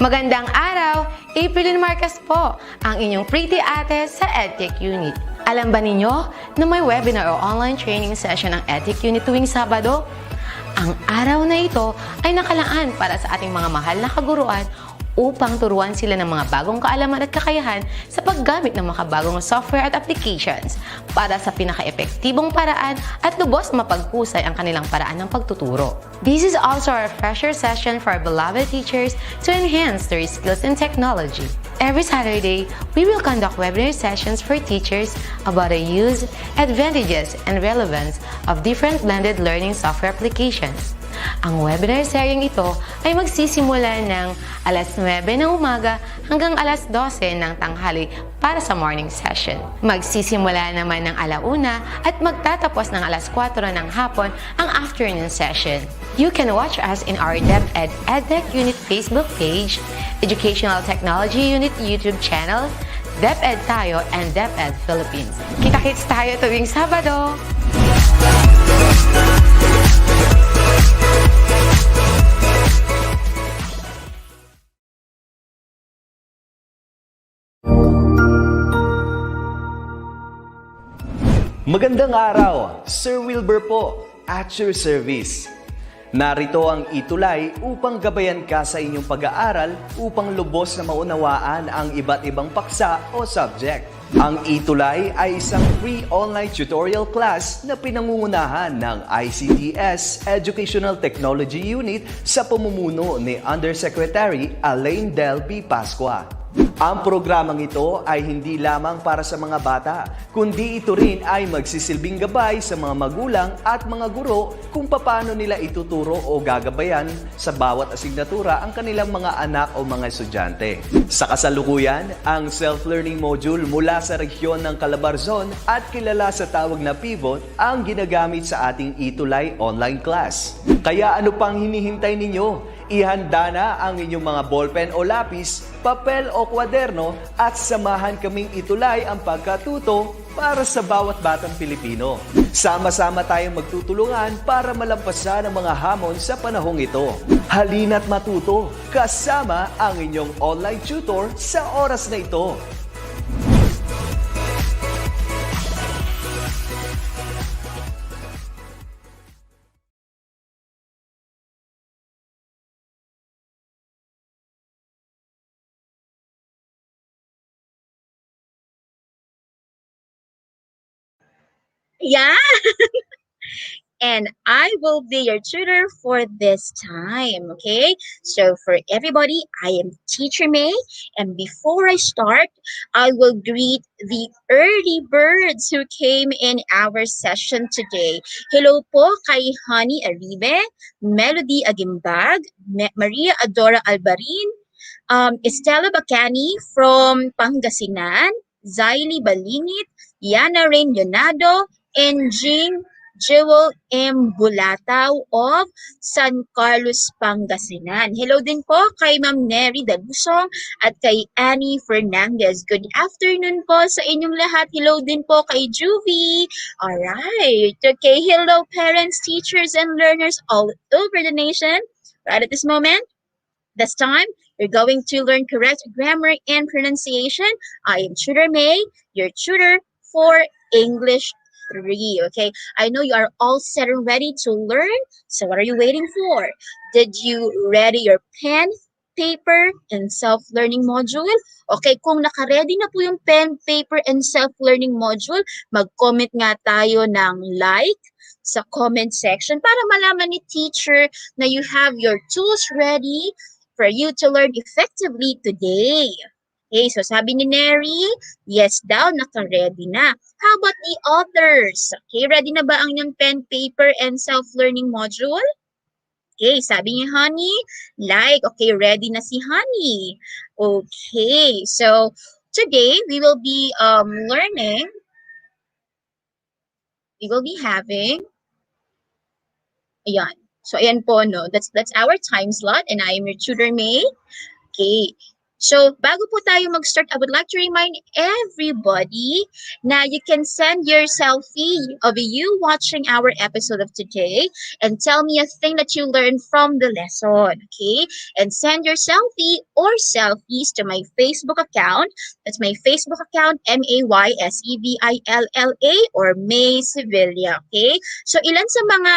Magandang araw! April Marcas po, ang inyong pretty ate sa Edtech Unit. Alam ba ninyo na may webinar o online training session ng Edtech Unit tuwing Sabado? Ang araw na ito ay nakalaan para sa ating mga mahal na kaguruan upang turuan sila ng mga bagong kaalaman at kakayahan sa paggamit ng makabagong software at applications para sa pinaka-epektibong paraan at lubos mapaghusay ang kanilang paraan ng pagtuturo. This is also a refresher session for our beloved teachers to enhance their skills in technology. Every Saturday, we will conduct webinar sessions for teachers about the use, advantages, and relevance of different blended learning software applications. Ang webinar seryeng ito ay magsisimula ng alas 9 ng umaga hanggang alas 12 ng tanghali para sa morning session. Magsisimula naman ng alauna at magtatapos ng alas 4 ng hapon ang afternoon session. You can watch us in our DepEd Educational Unit Facebook page, Educational Technology Unit YouTube channel, DepEd Tayo, and DepEd Philippines. Kita-kits tayo tuwing Sabado! Magandang araw! Sir Wilbur po, at your service. Narito ang ETUlay upang gabayan ka sa inyong pag-aaral upang lubos na maunawaan ang iba't ibang paksa o subject. Ang ETUlay ay isang free online tutorial class na pinangungunahan ng DepEd Educational Technology Unit sa pamumuno ni Undersecretary Elaine Del B. Pascua. Ang programang ito ay hindi lamang para sa mga bata, kundi ito rin ay magsisilbing gabay sa mga magulang at mga guro kung paano nila ituturo o gagabayan sa bawat asignatura ang kanilang mga anak o mga estudyante. Sa kasalukuyan, ang self-learning module mula sa rehiyon ng Calabarzon at kilala sa tawag na pivot ang ginagamit sa ating ETUlay online class. Kaya ano pang hinihintay ninyo? Ihanda na ang inyong mga ballpen o lapis, papel o kwaderno at samahan kaming itulay ang pagkatuto para sa bawat batang Pilipino. Sama-sama tayong magtutulungan para malampasan ang mga hamon sa panahong ito. Halina't matuto kasama ang inyong online tutor sa oras na ito. Yeah. And I will be your tutor for this time, okay? So for everybody, I am Teacher May, and before I start, I will greet the early birds who came in our session today. Hello po kay Honey Aribe, Melody Agimbag, Maria Adora Albarin, Estela Bacani from Pangasinan, Zaili Balingit, Yana Rain Leonardo, and Jean Jewel M. Bulataw of San Carlos, Pangasinan. Hello din po kay Ma'am Neri Dalusong at kay Annie Fernandez. Good afternoon po sa inyong lahat. Hello din po kay Juvie. Alright. Okay, hello parents, teachers, and learners all over the nation. Right at this moment, this time, you're going to learn correct grammar and pronunciation. I am Tutor May, your tutor for English 3, okay? I know you are all set and ready to learn. So what are you waiting for? Did you ready your pen, paper, and self-learning module? Okay, kung naka-ready na po yung pen, paper, and self-learning module, mag-comment nga tayo ng like sa comment section para malaman ni teacher na you have your tools ready for you to learn effectively today. Okay, so sabi ni Neri, yes daw, naka-ready na. How about the others? Okay, ready na ba ang inyong pen, paper, and self-learning module? Okay, sabi ni Honey, like, okay, ready na si Honey. Okay, so today we will be having, ayan. So ayan po, no, that's our time slot and I am your tutor May. Okay, So, bago po tayo mag-start, I would like to remind everybody na you can send your selfie of you watching our episode of today and tell me a thing that you learned from the lesson, okay? And send your selfie or selfies to my Facebook account. That's my Facebook account, Maysevilla or May Sevilla, okay? So, ilan sa mga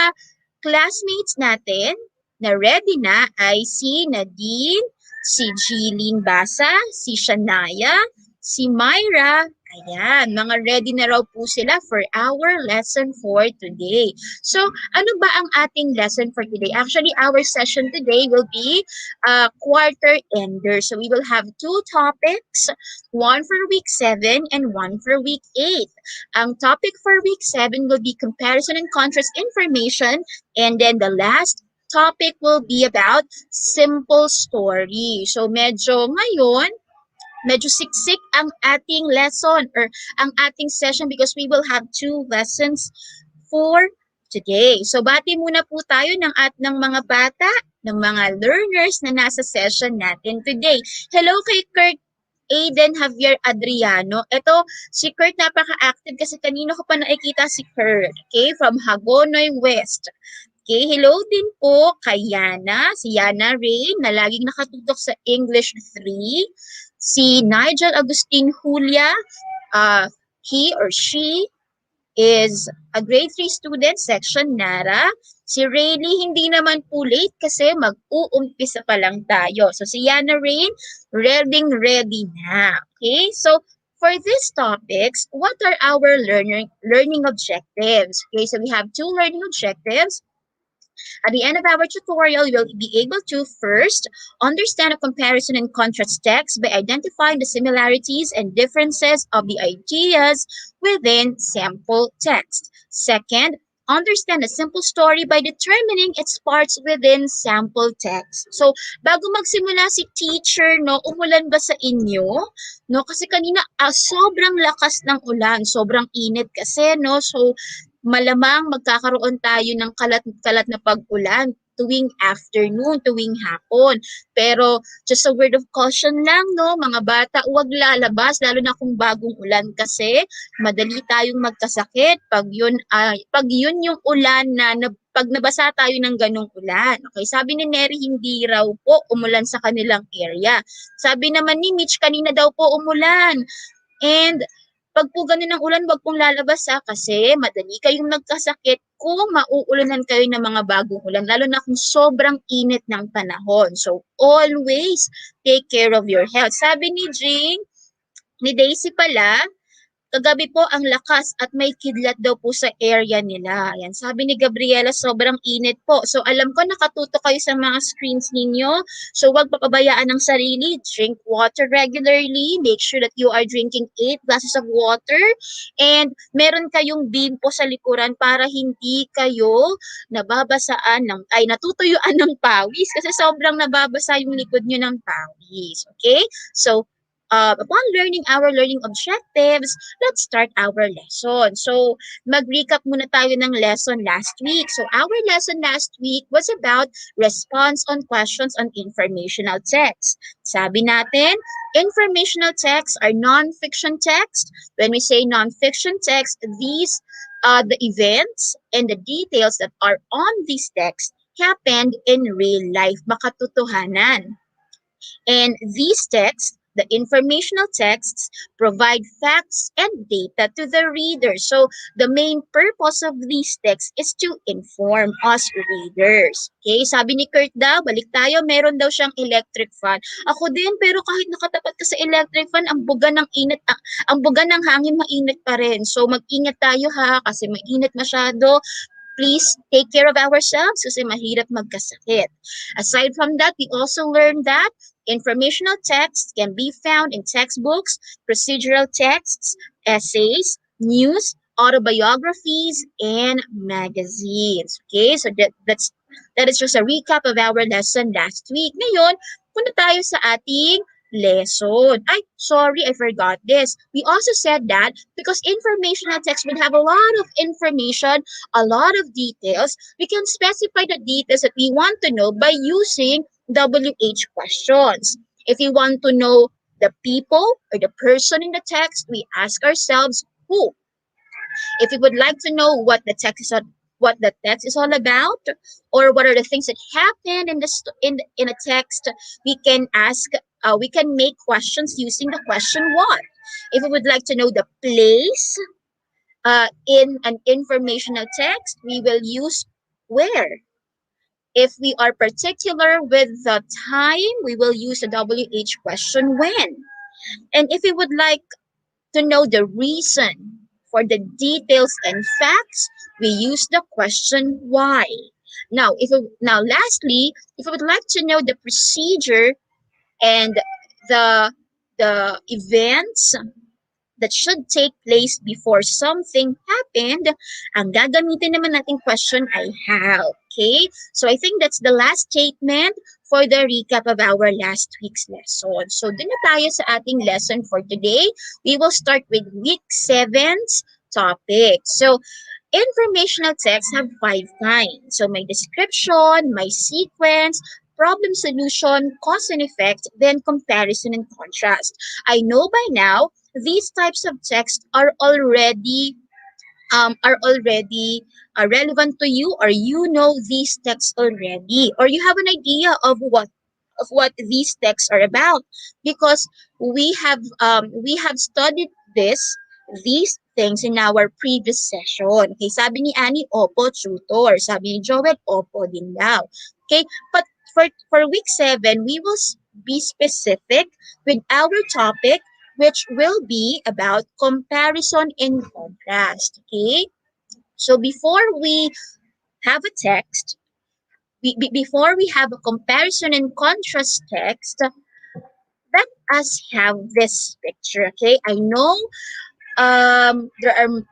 classmates natin na ready na ay si Nadine, si Jeline Basa, si Shania, si Myra. Ayan, mga ready na raw po sila for our lesson for today. So, ano ba ang ating lesson for today? Actually, our session today will be quarter ender. So, we will have two topics, one for week 7 and one for week 8. Ang topic for week 7 will be comparison and contrast information, and then the last topic will be about simple story. So medyo siksik ang ating lesson or ang ating session because we will have two lessons for today. So bati muna po tayo ng mga bata, ng mga learners na nasa session natin today. Hello kay Kurt Aiden Javier Adriano. Ito, si Kurt napaka-active kasi kanino ko pa nakikita si Kurt, okay, from Hagonoy West. Okay, hello din po kay Yana, si Yana Ray na laging nakatutok sa English 3. Si Nigel Agustin Julia, he or she is a grade 3 student, section Nara. Si Rayleigh, hindi naman po late kasi mag-uumpisa pa lang tayo. So si Yana Rain, ready na. Okay, so for these topics, what are our learning objectives? Okay, so we have two learning objectives. At the end of our tutorial, you'll be able to first understand a comparison and contrast text by identifying the similarities and differences of the ideas within sample text. Second, understand a simple story by determining its parts within sample text. So, bago magsimula si teacher, no, umulan ba sa inyo? No, kasi kanina sobrang lakas ng ulan, sobrang init kasi, no. So, malamang magkakaroon tayo ng kalat-kalat na pag-ulan tuwing afternoon, tuwing hapon. Pero just a word of caution lang, no, mga bata, huwag lalabas, lalo na kung bagong ulan kasi madali tayong magkasakit pag yun yung ulan pag nabasa tayo ng ganong ulan. Okay, sabi ni Neri, hindi raw po umulan sa kanilang area. Sabi naman ni Mitch, kanina daw po umulan. And pag po ganun ang ulan, wag pong lalabas kasi madali kayong magkasakit kung mauulanan kayo ng mga bagong ulan, lalo na kung sobrang init ng panahon. So, always take care of your health. Sabi ni Jing, ni Daisy pala, kagabi po ang lakas at may kidlat daw po sa area nila. Yan, sabi ni Gabriela, sobrang init po. So alam ko nakatuto kayo sa mga screens ninyo. So huwag papabayaan ng sarili. Drink water regularly. Make sure that you are drinking 8 glasses of water. And meron kayong bean po sa likuran para hindi kayo natutuyuan ng pawis kasi sobrang nababasa yung likod nyo ng pawis. Okay? So, upon learning our learning objectives, let's start our lesson. So, mag-recap muna tayo ng lesson last week. So, our lesson last week was about response on questions on informational text. Sabi natin, informational texts are non-fiction text. When we say non-fiction text, these the events and the details that are on these texts happened in real life, makatotohanan. And these texts, the informational texts, provide facts and data to the reader. So, the main purpose of these texts is to inform us readers. Okay, sabi ni Kurt daw, balik tayo, meron daw siyang electric fan. Ako din, pero kahit nakatapat ka sa electric fan, ang buga ng init, ang buga ng hangin, mainit pa rin. So, mag-ingat tayo ha, kasi mainit masyado. Please take care of ourselves kasi mahirap magkasakit. Aside from that, we also learned that informational texts can be found in textbooks, procedural texts, essays, news, autobiographies, and magazines. Okay, so that is just a recap of our lesson last week. Ngayon, punta tayo sa ating lesson. Sorry, I forgot this. We also said that because informational text would have a lot of information, a lot of details, we can specify the details that we want to know by using WH questions. If we want to know the people or the person in the text, we ask ourselves who. If you would like to know what the text is all about, or what are the things that happen in in a text, we can we can make questions using the question what. If you would like to know the place in an informational text, we will use where. If we are particular with the time, we will use the WH question when. And if we would like to know the reason for the details and facts, we use the question why. Now lastly, if you would like to know the procedure and the events that should take place before something happened, ang gagamitin naman nating question ay how. Okay? So I think that's the last statement for the recap of our last week's lesson. So dun na tayo sa ating lesson for today. We will start with week 7's topic. So informational texts have 5 kinds. So may description, may sequence, problem solution, cause and effect, then comparison and contrast. I know by now these types of text are already relevant to you, or you know these texts already, or you have an idea of what these texts are about, because we have studied these things in our previous session. Okay, sabi ni Annie, opo, tutor. Sabi ni Joel, opo din daw. Okay, but for week 7, we will be specific with our topic, which will be about comparison and contrast. Okay, so before we have a text, before we have a comparison and contrast text, let us have this picture. Okay, I know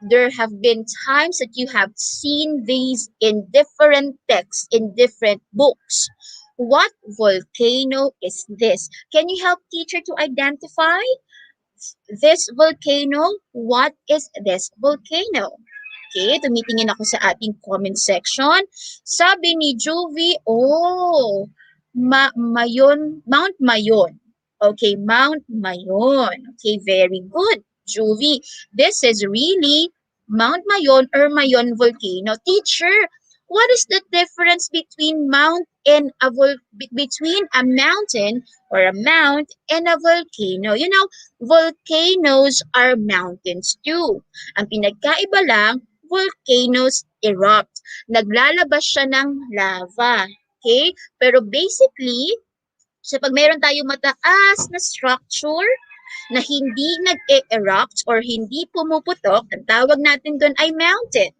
there have been times that you have seen these in different texts in different books. What volcano is this? Can you help teacher to identify this volcano? What is this volcano? Okay, tumitingin ako sa ating comment section. Sabi ni Juvie, oh, Mount Mayon. Okay, Mount Mayon. Okay, very good, Juvie. This is really Mount Mayon or Mayon volcano. Teacher, what is the difference between between a mountain or a mount and a volcano? You know, volcanoes are mountains too. Ang pinagkaiba lang, volcanoes erupt. Naglalabas siya ng lava. Okay? Pero basically, so pag mayroon tayong mataas na structure na hindi nag-erupt or hindi pumuputok, ang tawag natin doon ay mountain.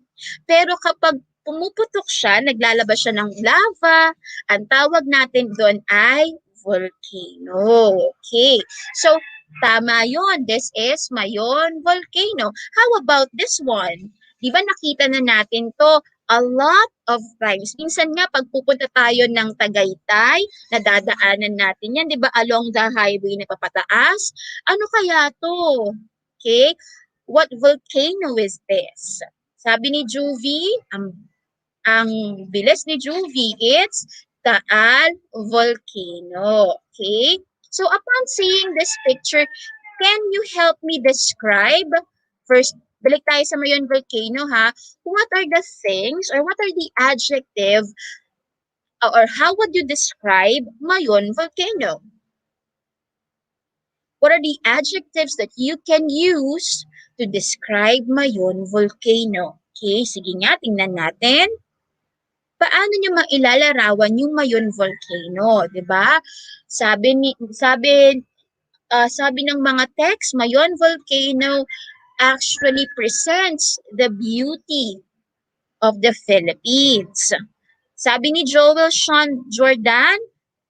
Pero kapag pumuputok siya, naglalabas siya ng lava, ang tawag natin doon ay volcano. Okay. So, tama yon. This is Mayon Volcano. How about this one? Di ba nakita na natin to a lot of times. Minsan nga, pag pupunta tayo ng Tagaytay, nadadaanan natin yan, di ba, along the highway na papataas? Ano kaya to? Okay? What volcano is this? Sabi ni Juvie, ang bilis ni Juvie, it's Taal Volcano. Okay? So upon seeing this picture, can you help me describe, first, balik tayo sa Mayon Volcano ha, what are the things or what are the adjective or how would you describe Mayon Volcano? What are the adjectives that you can use to describe Mayon Volcano? Okay, sige nga, tingnan natin. Paano nyo mailalarawan yung Mayon Volcano, 'di ba? Sabi ng mga text, Mayon Volcano actually presents the beauty of the Philippines. Sabi ni Joel Sean Jordan,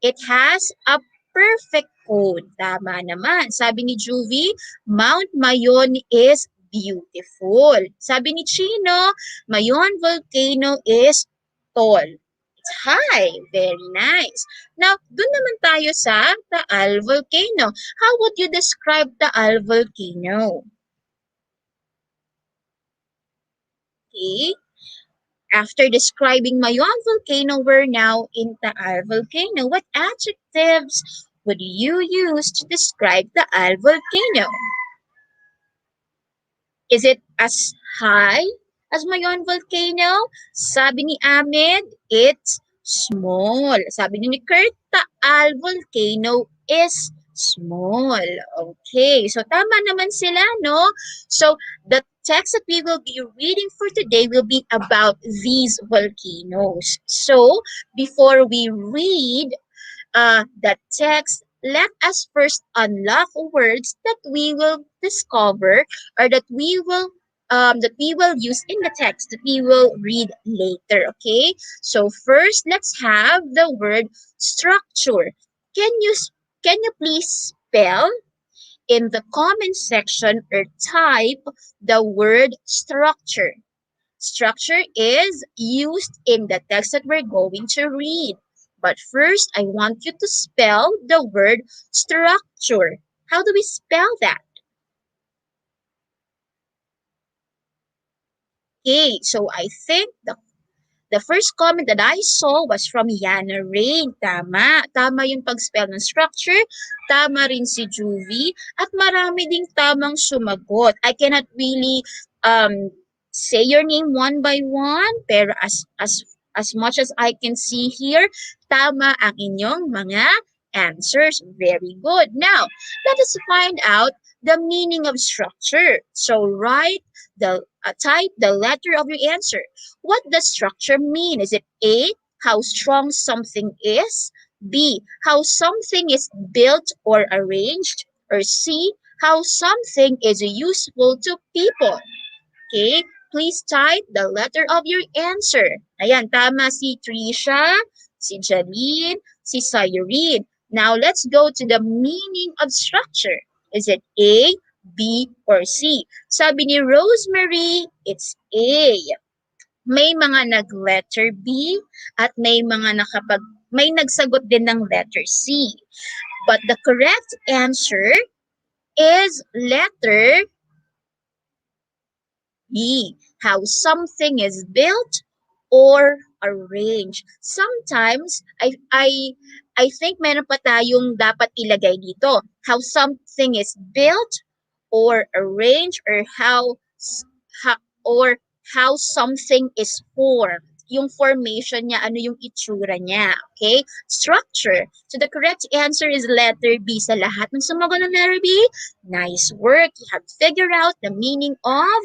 it has a perfect code. Tama naman. Sabi ni Juvie, Mount Mayon is beautiful. Sabi ni Chino, Mayon Volcano is tall. It's high. Very nice. Now, dun naman tayo sa Taal Volcano. How would you describe Taal Volcano? Okay. After describing Mayon Volcano, we're now in Taal Volcano. What adjectives would you use to describe the volcano? Is it as high as Mayon Volcano? Sabi ni Ahmed, it's small. Sabi ni Kurt, Taal Volcano is small. Okay, so tama naman sila, no? So the text that we will be reading for today will be about these volcanoes. So before we read that text, let us first unlock words that we will discover or that we will use in the text that we will read later. Okay. So first, let's have the word structure. Can you can you please spell in the comment section or type the word structure? Structure is used in the text that we're going to read. But first, I want you to spell the word structure. How do we spell that? Okay, so I think the first comment that I saw was from Yana Rain. Tama. Tama yung pag-spell ng structure. Tama rin si Juvie. At marami ding tamang sumagot. I cannot really say your name one by one. Pero as much as I can see here, tama ang inyong mga answers. Very good. Now, let us find out the meaning of structure. So type the letter of your answer. What does structure mean? Is it A, how strong something is? B, how something is built or arranged? Or C, how something is useful to people? Okay, please type the letter of your answer. Ayan, tama si Trisha, si Janine, si Cyrene. Now, let's go to the meaning of structure. Is it A, B, or C? Sabi ni Rosemary, it's A. May mga nag-letter B at may nagsagot din ng letter C. But the correct answer is letter B, how something is built or arranged. Sometimes, I think meron pa tayong dapat ilagay dito. How something is built or arranged or or how something is formed. Yung formation niya, ano yung itsura niya. Okay? Structure. So the correct answer is letter B. Sa lahat ng sumagot ng letter B, nice work. You have figured out the meaning of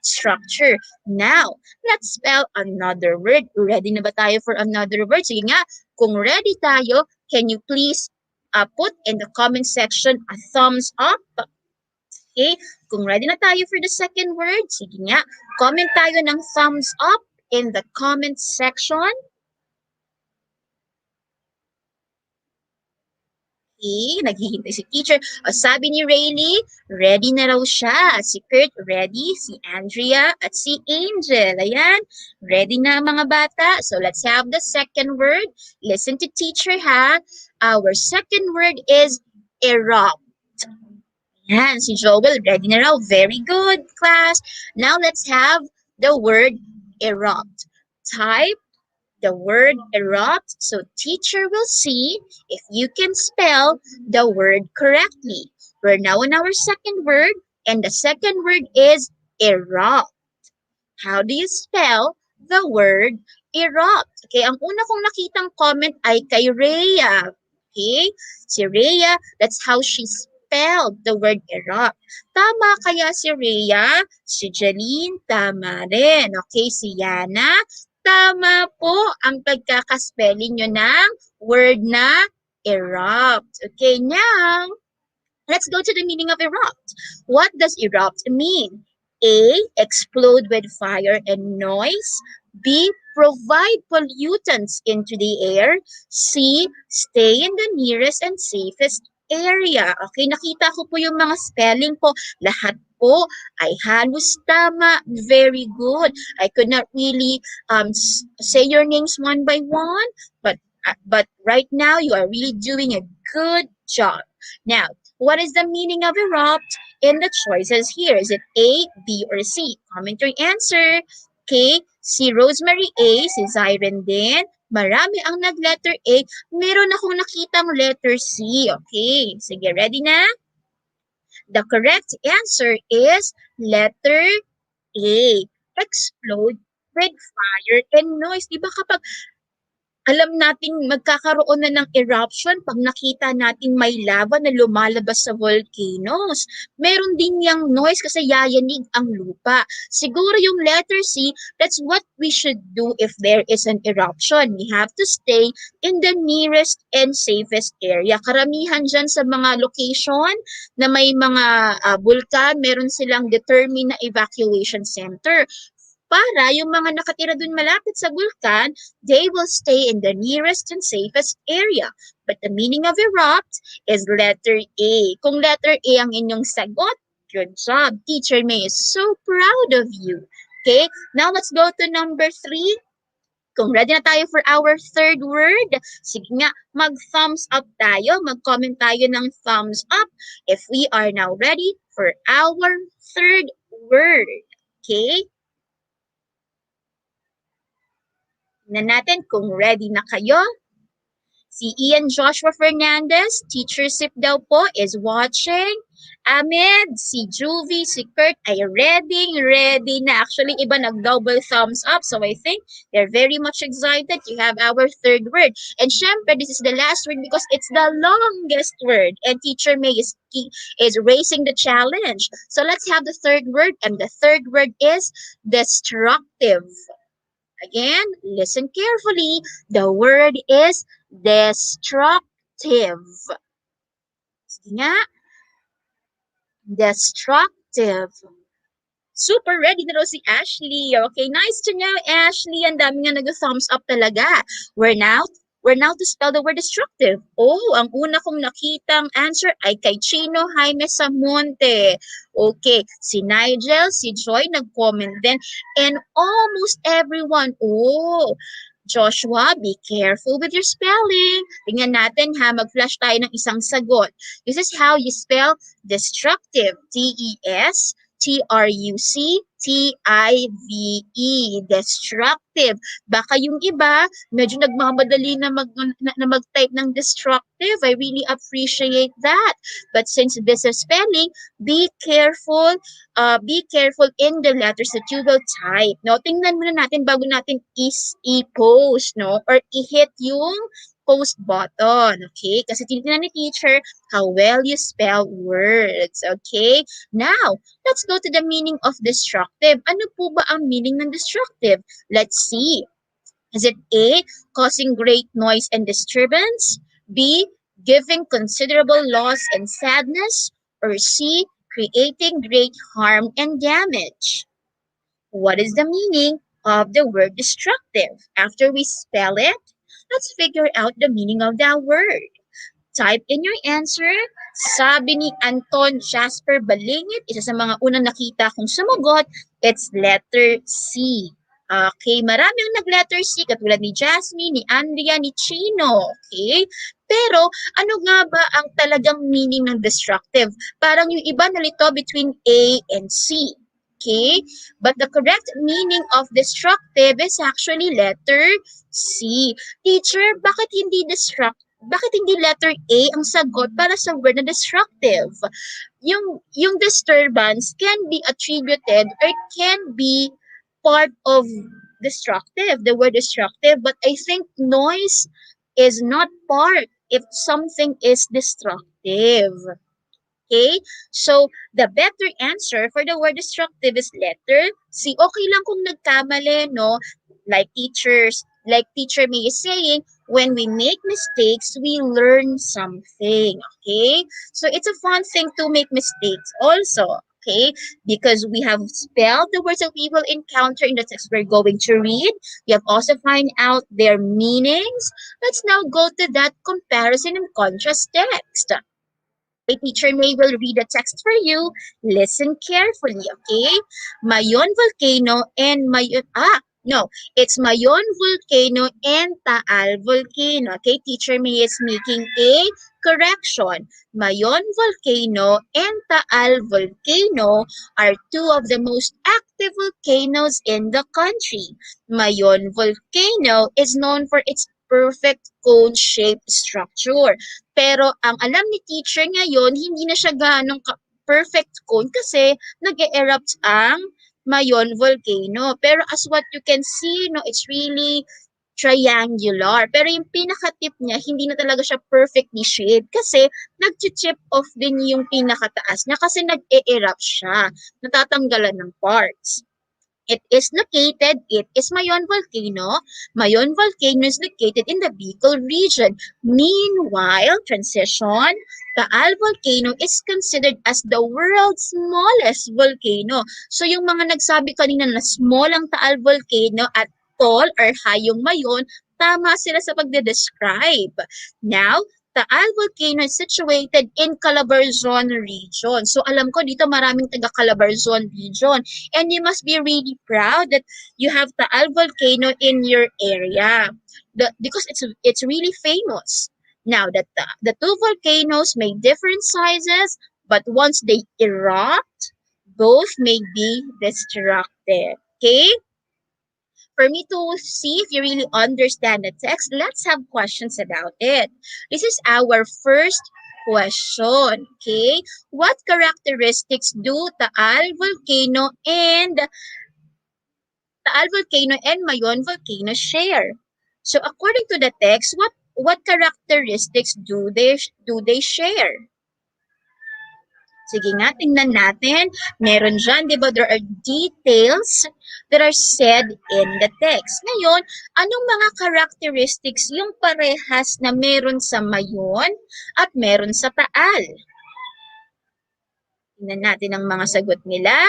structure. Now, let's spell another word. Ready na ba tayo for another word? Sige nga, kung ready tayo, can you please put in the comment section a thumbs up? Okay? Kung ready na tayo for the second word, sige nga, comment tayo ng thumbs up in the comment section. Okay, naghihintay si teacher. O sabi ni Rayleigh, ready na raw siya. Si Kurt, ready. Si Andrea at si Angel. Ayan, ready na mga bata. So let's have the second word. Listen to teacher ha. Our second word is erupt. Yan, si Joel, ready na raw. Very good, class. Now, let's have the word erupt. Type the word erupt so teacher will see if you can spell the word correctly. We're now on our second word, and the second word is erupt. How do you spell the word erupt? Okay, ang una kong nakitang comment ay kay Rhea. Okay, si Rhea, that's how she spelled the word erupt. Tama kaya si Rhea? Si Janine, tama rin. Okay, si Yana, tama po ang pagkakaspelling nyo ng word na erupt. Okay, now, let's go to the meaning of erupt. What does erupt mean? A, explode with fire and noise. B, provide pollutants into the air. C, stay in the nearest and safest area. Okay, nakita ko po yung mga spelling po. Lahat po ay halos tama. Very good. I could not really say your names one by one, but right now you are really doing a good job. Now, what is the meaning of erupt in the choices here? Is it A, B, or C? Comment your answer. Okay, si Rosemary A, si Zyren din, Marami ang nag-letter A. Meron akong nakitang letter C. Okay, sige, ready na? The correct answer is letter A. Explode with fire and noise. Diba kapag alam nating magkakaroon na ng eruption pag nakita natin may lava na lumalabas sa volcanoes. Meron din yung noise kasi yayanig ang lupa. Siguro yung letter C, that's what we should do if there is an eruption. We have to stay in the nearest and safest area. Karamihan dyan sa mga location na may mga bulkan, meron silang determined na evacuation center. Para yung mga nakatira dun malapit sa bulkan, they will stay in the nearest and safest area. But the meaning of erupt is letter A. Kung letter A ang inyong sagot, good job. Teacher May is so proud of you. Okay, now let's go to number 3. Kung ready na tayo for our third word, sige nga, mag-thumbs up tayo, mag-comment tayo ng thumbs up if we are now ready for our third word. Okay? Tingnan natin kung ready na kayo. Si Ian Joshua Fernandez, Teacher Sip daw po, is watching. Ahmed, si Juvie, si Kurt ay ready na. Actually, iba nag-double thumbs up. So I think they're very much excited to have our third word. And syempre, this is the last word because it's the longest word. And Teacher May is raising the challenge. So let's have the third word. And the third word is destructive. Again, listen carefully. The word is destructive. Sige nga. Destructive. Super ready na daw si Ashley. Okay, nice to know, Ashley. Ang dami nga nag-thumbs up talaga. We're now to spell the word destructive. Oh, ang una kong nakitang answer ay kay Chino Jaime Samonte. Okay, si Nigel, si Joy nag-comment din. And almost everyone. Oh, Joshua, be careful with your spelling. Tingnan natin ha, mag-flash tayo ng isang sagot. This is how you spell destructive. D-E-S-T-R-U-C-T-I-V-E. Destructive. Baka yung iba, medyo nagmamadali na mag-type ng destructive. I really appreciate that. But since this is spelling, be careful in the letters that you will type. No, tingnan muna natin bago natin i-post, no? Or i-hit yung post button, okay? Kasi tinitingnan ni teacher how well you spell words, okay? Now, let's go to the meaning of destructive. Ano po ba ang meaning ng destructive? Let's see. Is it A, causing great noise and disturbance? B, giving considerable loss and sadness? Or C, creating great harm and damage? What is the meaning of the word destructive? After we spell it, let's figure out the meaning of that word. Type in your answer. Sabi ni Anton Jasper Balingit, isa sa mga unang nakita kong sumagot, it's letter C. Okay, marami ang nag-letter C, katulad ni Jasmine, ni Andrea, ni Chino. Okay? Pero, ano nga ba ang talagang meaning ng destructive? Parang yung iba nalito between A and C. Okay? But the correct meaning of destructive is actually letter C. Teacher, bakit hindi letter A ang sagot para sa word na destructive? Yung disturbance can be attributed or can be part of destructive, the word destructive, but I think noise is not part if something is destructive. Okay? So, the better answer for the word destructive is letter C. Okay lang kung nagkamali, no? Like Teacher May is saying, when we make mistakes, we learn something. Okay? So, it's a fun thing to make mistakes also. Okay? Because we have spelled the words that we will encounter in the text we're going to read. We have also find out their meanings. Let's now go to that comparison and contrast text. Teacher May will read the text for you. Listen carefully, okay? Mayon Volcano and No, it's Mayon Volcano and Taal Volcano. Okay, Teacher May is making a correction. Mayon Volcano and Taal Volcano are two of the most active volcanoes in the country. Mayon Volcano is known for its perfect cone-shaped structure. Pero ang alam ni teacher ngayon, hindi na siya ganong perfect cone kasi nag-erupt ang Mayon Volcano. Pero as what you can see, no, it's really triangular. Pero yung pinaka-tip niya, hindi na talaga siya perfectly shaped kasi nag-chip off din yung pinakataas niya kasi nag-e-erupt siya. Natatanggalan ng parts. It is Mayon Volcano. Mayon Volcano is located in the Bicol region. Meanwhile, transition, Taal Volcano is considered as the world's smallest volcano. So yung mga nagsabi kanina na small ang Taal Volcano at tall or high yung Mayon, tama sila sa pagde-describe. Now, Taal Volcano is situated in Calabarzon region. So alam ko dito maraming taga Calabarzon region. And you must be really proud that you have Taal Volcano in your area because it's really famous. Now, the two volcanoes may different sizes, but once they erupt, both may be destructive. Okay? For me to see if you really understand the text, let's have questions about it. This is our first question. Okay? What characteristics do Taal Volcano and Mayon Volcano share? So according to the text, what characteristics do they share? Sige nga, tingnan natin. Meron dyan, di ba, there are details that are said in the text. Ngayon, anong mga characteristics yung parehas na meron sa Mayon at meron sa Taal? Tingnan natin ang mga sagot nila.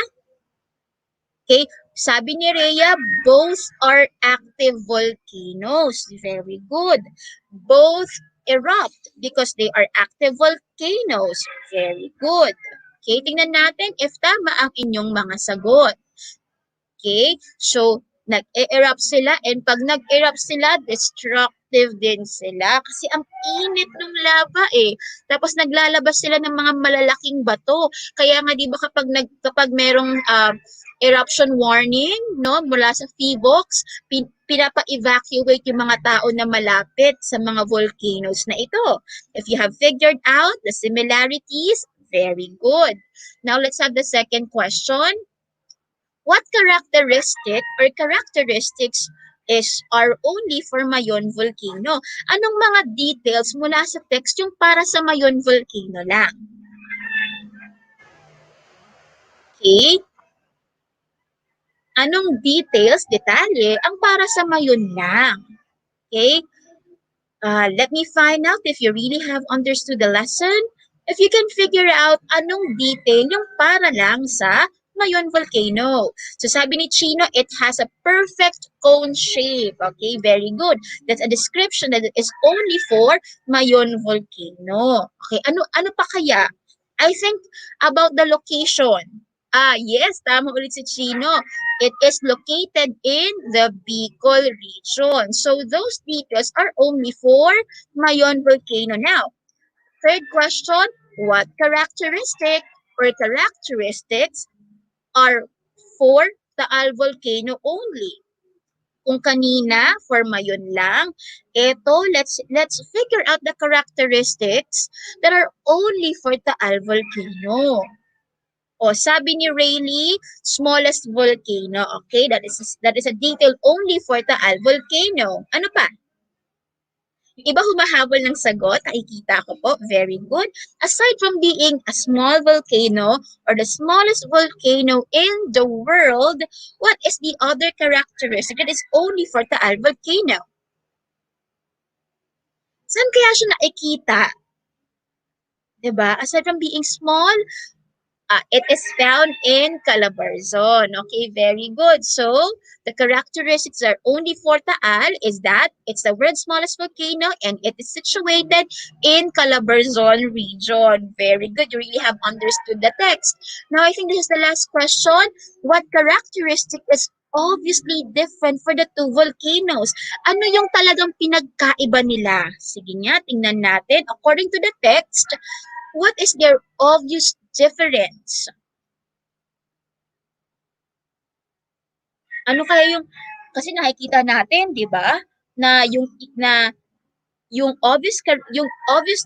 Okay, sabi ni Rhea, both are active volcanoes. Very good. Both erupt because they are active volcanoes. Very good. Okay, tingnan natin if tama ang inyong mga sagot. Okay, so nag-erupt sila and pag nag-erupt sila, destructive din sila kasi ang init ng lava eh. Tapos naglalabas sila ng mga malalaking bato. Kaya nga 'di ba kapag merong eruption warning, no, mula sa PHIVOLCS, pinapa-evacuate yung mga tao na malapit sa mga volcanoes na ito. If you have figured out the similarities, very good. Now let's have the second question. What characteristics are only for Mayon Volcano? Anong mga details mula sa text yung para sa Mayon Volcano lang? Okay? Anong details, detalye, ang para sa Mayon lang? Okay? Let me find out if you really have understood the lesson. If you can figure out anong detail yung para lang sa Mayon Volcano. So sabi ni Chino, it has a perfect cone shape. Okay, very good. That's a description that is only for Mayon Volcano. Okay, ano pa kaya? I think about the location. Yes, tama ulit si Chino. It is located in the Bicol region. So those details are only for Mayon Volcano. Now, third question, what characteristics are for Taal Volcano only? Kung kanina for Mayon lang, let's figure out the characteristics that are only for Taal Volcano. O, sabi ni Rayleigh, smallest volcano. Okay, that is a detail only for Taal Volcano. Ano pa? Yung iba humahabol ng sagot, nakikita ko po. Very good. Aside from being a small volcano or the smallest volcano in the world, what is the other characteristic that is only for Taal Volcano? Saan kaya siya nakikita? Diba? Aside from being small, It is found in Calabarzon. Okay, very good. So, the characteristics are only for Taal is that it's the world's smallest volcano and it is situated in Calabarzon region. Very good. You really have understood the text. Now, I think this is the last question. What characteristic is obviously different for the two volcanoes? Ano yung talagang pinagkaiba nila? Sige nga, tingnan natin. According to the text, what is their obvious difference? Ano kaya yung kasi nakikita natin, 'di ba? Na yung obvious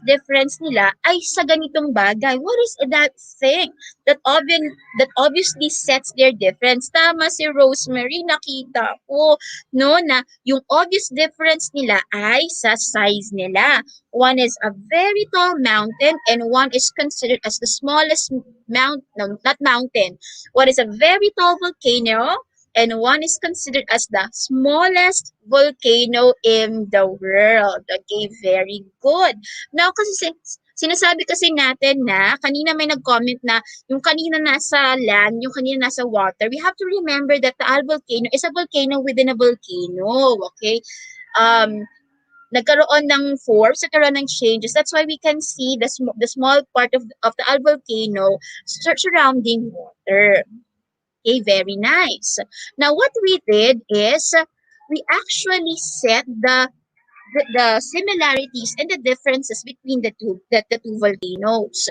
difference nila ay sa ganitong bagay. What is that thing that obviously sets their difference? Tama si Rosemary, nakita ko no na yung obvious difference nila ay sa size nila. One is a very tall mountain and one is considered as the smallest no, not mountain. One is a very tall volcano and one is considered as the smallest volcano in the world. Okay, very good. Now, kasi sinasabi kasi natin na kanina may nag-comment na yung kanina nasa land, yung kanina nasa water. We have to remember that the Taal volcano is a volcano within a volcano. Okay? Nagkaroon ng forms, nagkaroon ng changes. That's why we can see the small part of the Taal volcano surrounding water. Okay, very nice. Now, what we did is we actually set the similarities and the differences between the two volcanoes.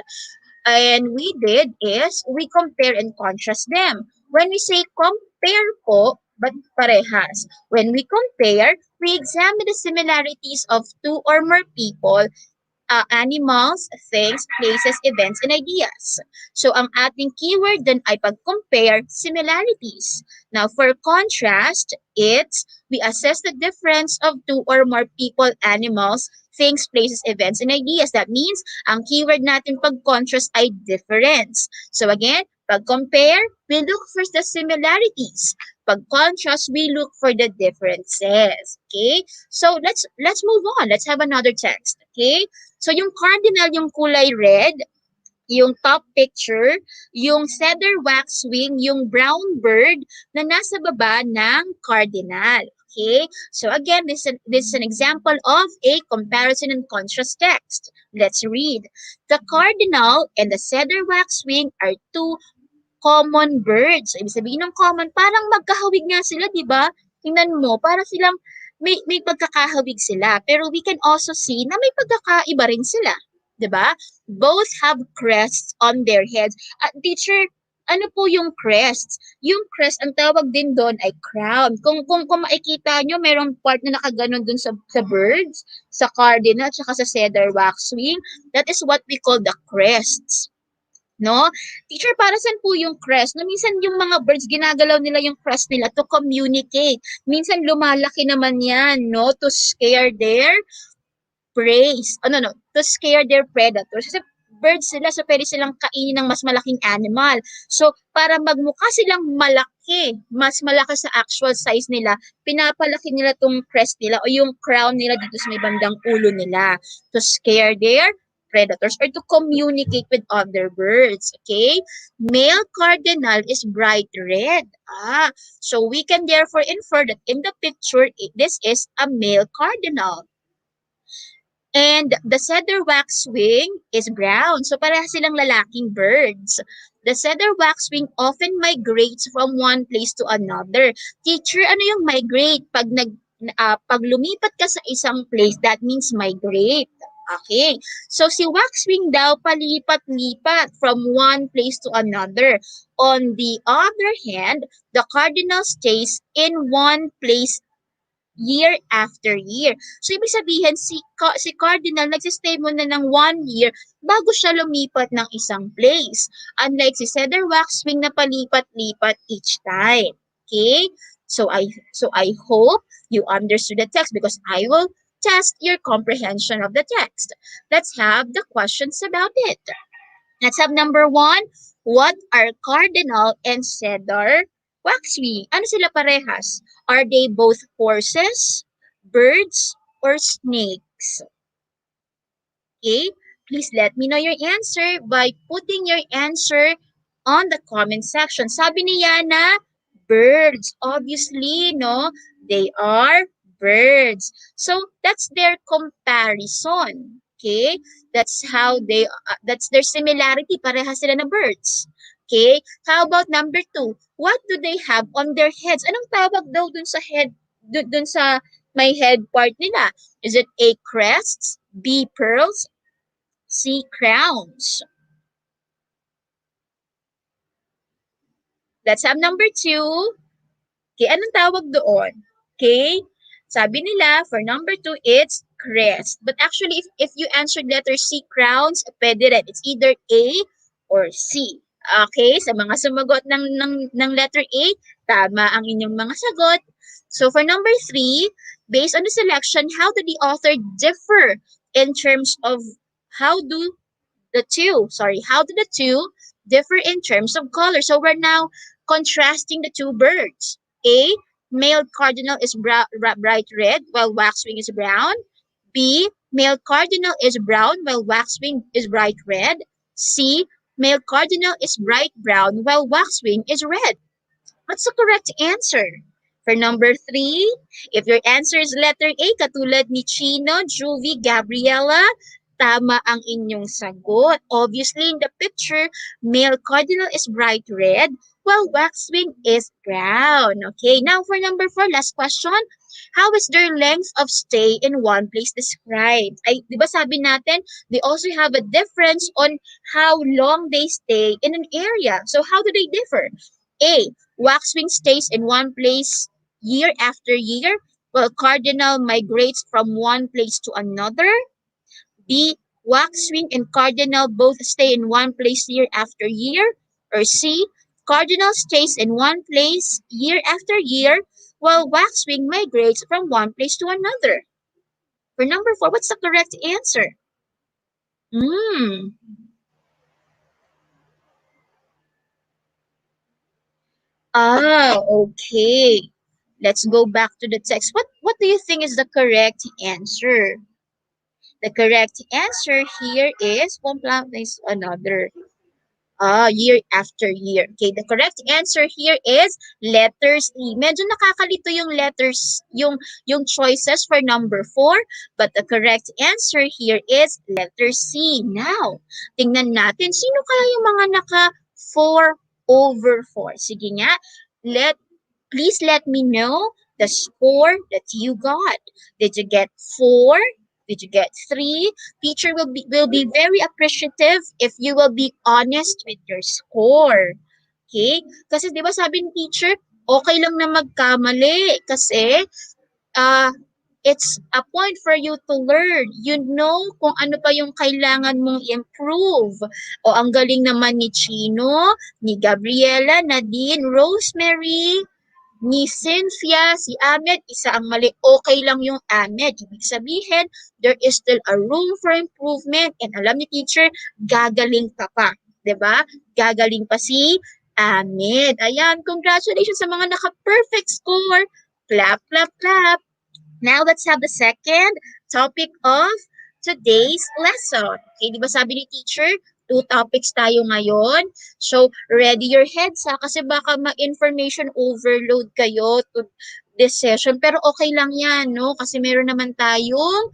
And we did is we compare and contrast them. When we say compare po, but parehas. When we compare, we examine the similarities of two or more people, animals, things, places, events, and ideas. So, ang ating keyword dun ay pag-compare similarities. Now, for contrast, it's we assess the difference of two or more people, animals, things, places, events, and ideas. That means, ang keyword natin pag-contrast ay difference. So, again, pag-compare, we look for the similarities. Pag-contrast, we look for the differences. Okay? So, let's move on. Let's have another text. Okay? So, yung cardinal, yung kulay red, yung top picture, yung cedar waxwing, yung brown bird na nasa baba ng cardinal. Okay? So, again, this is an example of a comparison and contrast text. Let's read. The cardinal and the cedar waxwing are two common birds. Ibig sabihin ng common, parang magkahawig nga sila, di ba? Tingnan mo, para silang may pagkakahawig sila. Pero we can also see na may pagkakaiba rin sila. Di ba? Both have crests on their heads. At teacher, ano po yung crests? Yung crest, ang tawag din doon ay crown. Kung makikita nyo, merong part na nakaganon doon sa birds, sa cardinal, at sa cedar waxwing. That is what we call the crests. No? Teacher, para saan po yung crest? No, minsan yung mga birds, ginagalaw nila yung crest nila to communicate. Minsan lumalaki naman yan, no? To scare their prey. To scare their predators. Kasi birds sila, so pwede silang kainin ng mas malaking animal. So, para magmukha silang malaki, mas malaki sa actual size nila, pinapalaki nila tong crest nila o yung crown nila dito sa may bandang ulo nila to scare their predators or to communicate with other birds. Okay? Male cardinal is bright red. So we can therefore infer that in the picture, this is a male cardinal. And the cedar waxwing is brown. So pareha silang lalaking birds. The cedar waxwing often migrates from one place to another. Teacher, ano yung migrate? Pag lumipat ka sa isang place, that means migrate. Okay. So si waxwing daw palipat-lipat from one place to another. On the other hand, the cardinal stays in one place year after year. So, ibig sabihin, si Cardinal, nagsistay muna ng 1 year bago siya lumipat ng isang place. Unlike si Cedar Waxwing na palipat-lipat each time. Okay? So I hope you understood the text because I will test your comprehension of the text. Let's have the questions about it. Let's have number 1. What are cardinal and cedar waxwing? Ano sila parehas? Are they both horses, birds, or snakes? Okay, please let me know your answer by putting your answer on the comment section. Sabi ni Yana, birds. Obviously, no? They are birds. So, that's their comparison. Okay? That's how that's their similarity. Pareha sila na birds. Okay? How about number 2? What do they have on their heads? Anong tawag daw dun sa head, dun sa may head part nila? Is it A, crests, B, pearls, C, crowns? Let's have number 2. Okay, anong tawag doon? Okay? Sabi nila, for number 2, it's crest. But actually, if you answered letter C, crowns, pwede rin. It's either A or C. Okay? Sa mga sumagot ng letter A, tama ang inyong mga sagot. So for number 3, based on the selection, how do the author differ in terms of how do how do the two differ in terms of color? So we're now contrasting the two birds. A, male cardinal is bright red while waxwing is brown. B, male cardinal is brown while waxwing is bright red. C, male cardinal is bright brown while waxwing is red. What's the correct answer? For number 3, if your answer is letter A, katulad ni Chino, Juvie, Gabriela, tama ang inyong sagot. Obviously, in the picture, male cardinal is bright red, while waxwing is brown. Okay, now for number 4, last question. How is their length of stay in one place described? Ay, di ba sabi natin, they also have a difference on how long they stay in an area. So how do they differ? A, waxwing stays in one place year after year, while cardinal migrates from one place to another. B, waxwing and cardinal both stay in one place year after year. Or C, cardinal stays in one place year after year, while waxwing migrates from one place to another. For number 4, what's the correct answer? Hmm. Okay. Let's go back to the text. What do you think is the correct answer? The correct answer here is one place another. Year after year. Okay, the correct answer here is letters E. Medyo nakakalito yung letters, yung choices for number 4, but the correct answer here is letter C. Now, tingnan natin, sino kaya yung mga naka 4 over 4? Sige nga, please let me know the score that you got. Did you get 4? Did you get 3? Teacher will be very appreciative if you will be honest with your score. Okay? Kasi 'di ba sabi ng teacher, okay lang na magkamali kasi uh, it's a point for you to learn. You know kung ano pa yung kailangan mong improve. O ang galing naman ni Chino, ni Gabriela, Nadine, Rosemary, ni Cynthia, si Ahmed, isa ang mali. Okay lang yung Ahmed. Ibig sabihin, there is still a room for improvement. And alam ni teacher, gagaling ka pa. 'Di ba? Gagaling pa si Ahmed. Ayan, congratulations sa mga naka-perfect score. Clap, clap, clap. Now, let's have the second topic of today's lesson. Okay, di ba sabi ni teacher, 2 topics tayo ngayon. So, ready your heads ha, kasi baka ma-information overload kayo to this session. Pero okay lang yan, no? Kasi meron naman tayong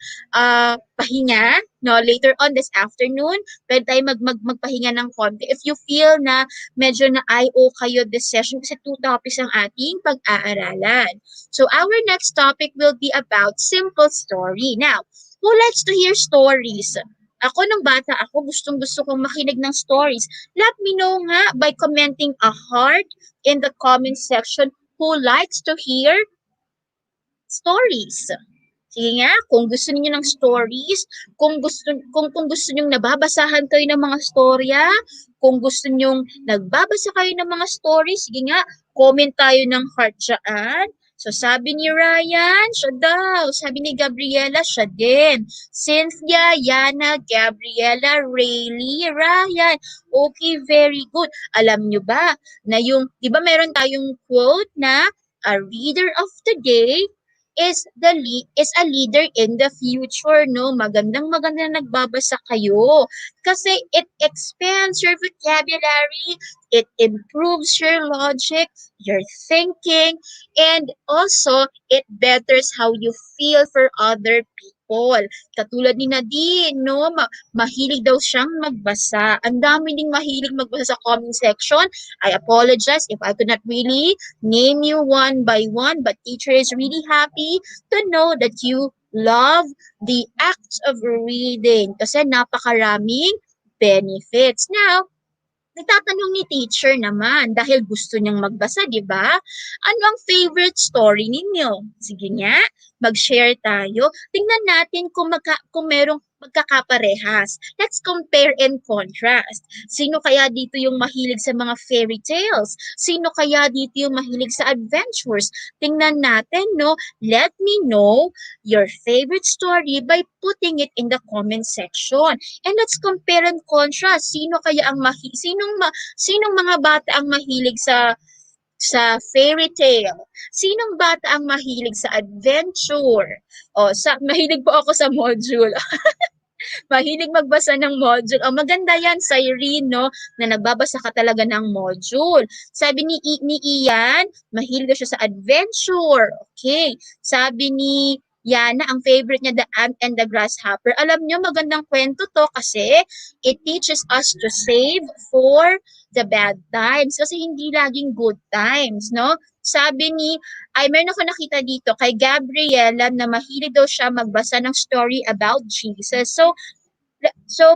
pahinga, no? Later on this afternoon, pwede tayo magpahinga ng konti. If you feel na medyo na-IO kayo this session, kasi 2 topics ang ating pag-aaralan. So our next topic will be about simple story. Now, who likes to hear stories? Ako nung bata ako, gustong-gusto kong makinig ng stories. Let me know nga by commenting a heart in the comment section who likes to hear stories. Sige nga, kung gusto niyo ng stories, kung gusto niyo nababasahan kayo ng mga storya, kung gusto niyo nagbabasa kayo ng mga stories, sige nga, comment tayo ng heart dyan. So sabi ni Ryan, siya daw. Sabi ni Gabriela, siya din. Cynthia, Yana, Gabriela, Rayleigh, Ryan. Okay, very good. Alam nyo ba na yung, di ba meron tayong quote na a reader of the day is a leader in the future, no? Magandang na nagbabasa kayo kasi it expands your vocabulary, it improves your logic, your thinking, and also it betters how you feel for other people. Katulad ni Nadine, no? Mahilig daw siyang magbasa. Ang dami ding mahilig magbasa sa comment section. I apologize if I could not really name you one by one, but teacher is really happy to know that you love the act of reading kasi napakaraming benefits. Now, nagtatanong ni teacher naman dahil gusto niyang magbasa, di ba? Ano ang favorite story ninyo? Sige nga, mag-share tayo. Tingnan natin kung merong magkakaparehas. Let's compare and contrast. Sino kaya dito yung mahilig sa mga fairy tales? Sino kaya dito yung mahilig sa adventures? Tingnan natin, no? Let me know your favorite story by putting it in the comment section. And let's compare and contrast. Sinong mga bata ang mahilig sa fairy tale? Sinong bata ang mahilig sa adventure? Mahilig po ako sa module. Mahilig magbasa ng module. Maganda yan sa Irene, no? Na nagbabasa ka talaga ng module. Sabi ni Ian, mahilig daw siya sa adventure. Okay. Sabi ni Yana, ang favorite niya, The Ant and the Grasshopper. Alam niyo, magandang kwento to kasi it teaches us to save for the bad times. Kasi hindi laging good times, no? Sabi ni, meron ako nakita dito kay Gabriela na mahilig daw siya magbasa ng story about Jesus. So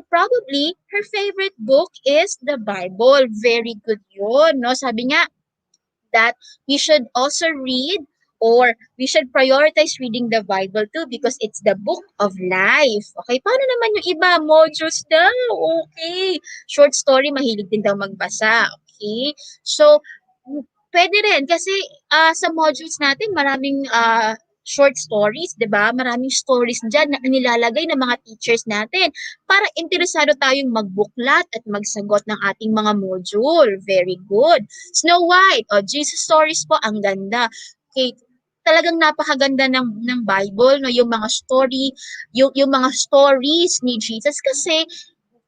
probably her favorite book is the Bible. Very good yun, no? Sabi nga that we should also read or we should prioritize reading the Bible too because it's the book of life. Okay, paano naman yung iba? Modules daw. Okay. Short story, mahilig din daw magbasa. Okay. So, pwede rin kasi sa modules natin maraming short stories, 'di ba? Maraming stories diyan na nilalagay ng mga teachers natin para interesado tayong magbuklat at magsagot ng ating mga module. Very good. Snow White, Jesus stories po, ang ganda. Okay, talagang napakaganda ng Bible, no, yung mga story, yung mga stories ni Jesus kasi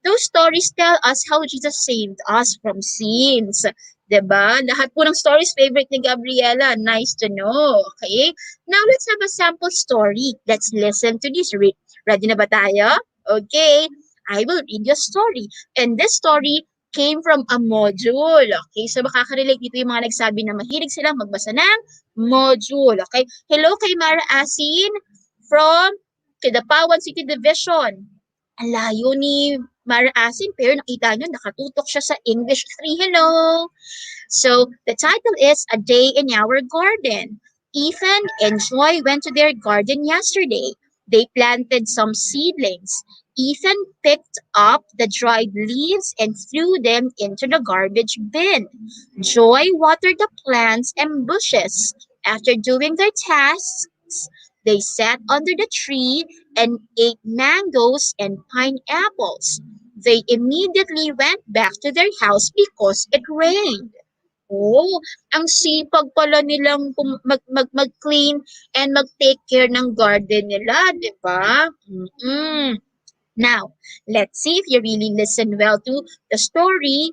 those stories tell us how Jesus saved us from sins. 'Di ba? Lahat po ng stories favorite ni Gabriela. Nice to know. Okay? Now, let's have a sample story. Let's listen to this. Ready na ba tayo? Okay. I will read your story. And this story came from a module. Okay? So, makaka-relate dito yung mga nagsabi na mahilig silang magbasa ng module. Okay? Hello kay Mara Asin from Kidapawan City Division. Ang layo ni Mara Asin, pero nakita nyo, nakatutok siya sa English 3. Hello! So, the title is A Day in Our Garden. Ethan and Joy went to their garden yesterday. They planted some seedlings. Ethan picked up the dried leaves and threw them into the garbage bin. Joy watered the plants and bushes. After doing their tasks, they sat under the tree and ate mangoes and pineapples. They immediately went back to their house because it rained. Oh, ang sipag pala nilang mag-clean and mag-take care ng garden nila, di ba? Now, let's see if you really listen well to the story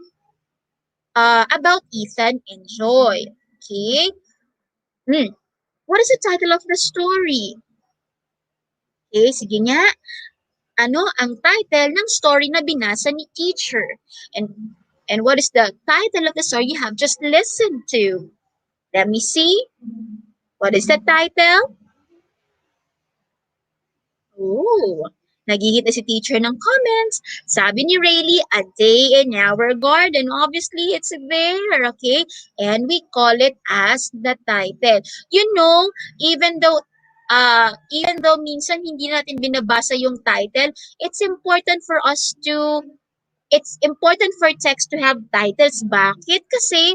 about Ethan and Joy. Okay? What is the title of the story? Okay, sige nga. Ano ang title ng story na binasa ni teacher? And what is the title of the story you have just listened to? Let me see. What is the title? Oh, nagigit na si teacher ng comments. Sabi ni Rayleigh, A Day in Our Garden. Obviously, it's there, okay? And we call it as the title. You know, even though minsan hindi natin binabasa yung title, it's important for text to have titles. Bakit? Kasi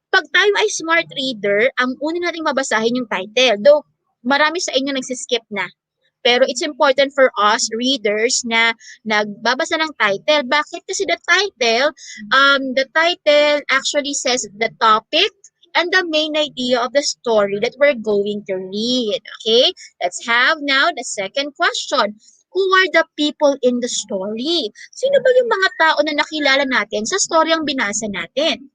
pag tayo ay smart reader, ang una nating mabasahin yung title. Though marami sa inyo nagsiskip na. Pero it's important for us readers na nagbabasa ng title. Bakit? Kasi the title actually says the topic and the main idea of the story that we're going to read. Okay? Let's have now the second question. Who are the people in the story? Sino ba yung mga tao na nakilala natin sa storyang binasa natin?